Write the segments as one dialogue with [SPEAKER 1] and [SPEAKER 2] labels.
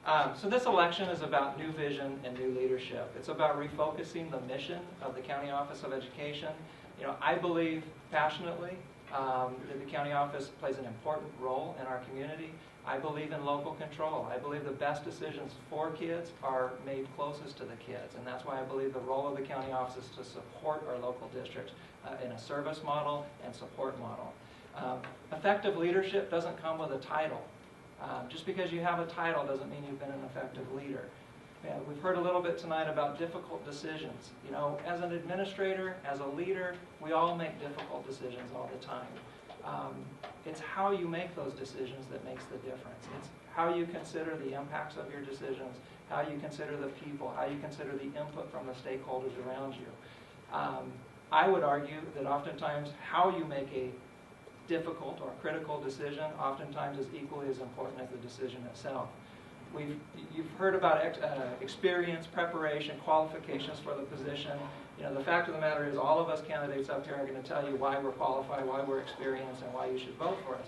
[SPEAKER 1] So this election is about new vision and new leadership. It's about refocusing the mission of the County Office of Education. You know, I believe passionately that the county office plays an important role in our community. I believe in local control. I believe the best decisions for kids are made closest to the kids, and that's why I believe the role of the county office is to support our local districts in a service model and support model. Effective leadership doesn't come with a title. Just because you have a title doesn't mean you've been an effective leader. We've heard a little bit tonight about difficult decisions. You know, as an administrator, as a leader, we all make difficult decisions all the time. It's how you make those decisions that makes the difference. It's how you consider the impacts of your decisions, how you consider the people, how you consider the input from the stakeholders around you. I would argue that oftentimes how you make a difficult or critical decision oftentimes is equally as important as the decision itself. You've heard about experience, preparation, qualifications for the position. You know, the fact of the matter is all of us candidates up here are going to tell you why we're qualified, why we're experienced, and why you should vote for us.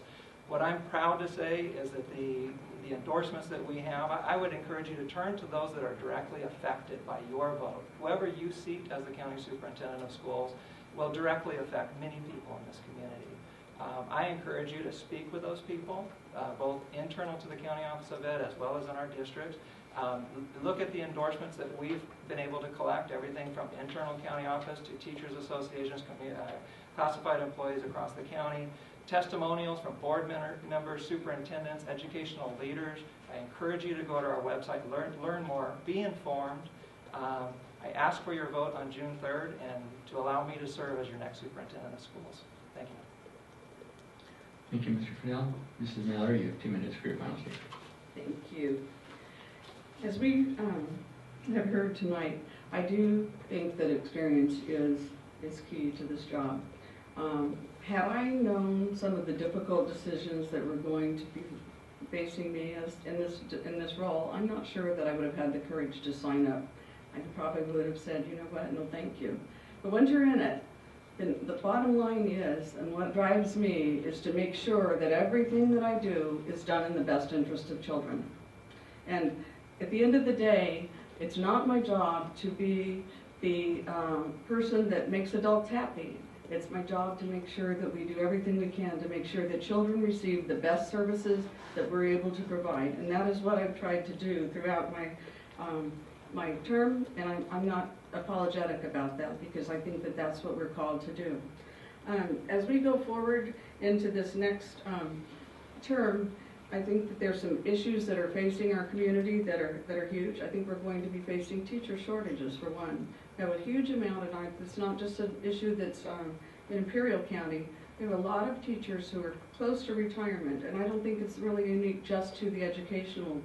[SPEAKER 1] What I'm proud to say is that the endorsements that we have, I would encourage you to turn to those that are directly affected by your vote. Whoever you seat as the county superintendent of schools will directly affect many people in this community. I encourage you to speak with those people, both internal to the County Office of Ed as well as in our districts. Look at the endorsements that we've been able to collect, everything from internal county office to teachers associations, classified employees across the county, testimonials from board members, superintendents, educational leaders. I encourage you to go to our website, learn more, be informed. I ask for your vote on June 3rd and to allow me to serve as your next superintendent of schools. Thank you.
[SPEAKER 2] Thank you, Mr. Fennell. Mrs. Mallory, you have 2 minutes for your final statement.
[SPEAKER 3] Thank you. As we have heard tonight, I do think that experience is key to this job. Had I known some of the difficult decisions that were going to be facing me in this role, I'm not sure that I would have had the courage to sign up. I probably would have said, you know what, no thank you. But once you're in it, then the bottom line is, and what drives me, is to make sure that everything that I do is done in the best interest of children. And at the end of the day, it's not my job to be the person that makes adults happy. It's my job to make sure that we do everything we can to make sure that children receive the best services that we're able to provide. And that is what I've tried to do throughout my term, and I'm not apologetic about that because I think that that's what we're called to do. As we go forward into this next term, I think that there's some issues that are facing our community that are huge. I think we're going to be facing teacher shortages for one. We have a huge amount, and it's not just an issue that's in Imperial County. We have a lot of teachers who are close to retirement, and I don't think it's really unique just to the educational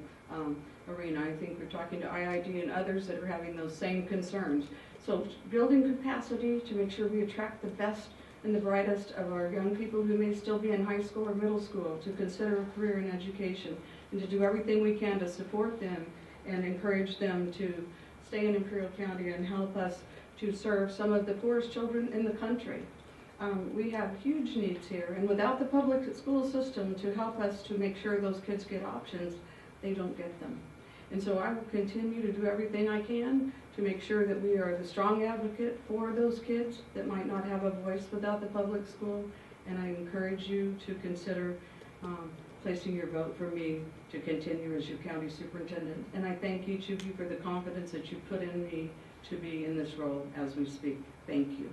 [SPEAKER 3] arena. I think we're talking to IID and others that are having those same concerns. So building capacity to make sure we attract the best and the brightest of our young people who may still be in high school or middle school to consider a career in education, and to do everything we can to support them and encourage them to stay in Imperial County and help us to serve some of the poorest children in the country. We have huge needs here, and without the public school system to help us to make sure those kids get options, they don't get them. And so I will continue to do everything I can to make sure that we are the strong advocate for those kids that might not have a voice without the public school. And I encourage you to consider placing your vote for me to continue as your county superintendent. And I thank each of you for the confidence that you put in me to be in this role as we speak. Thank you.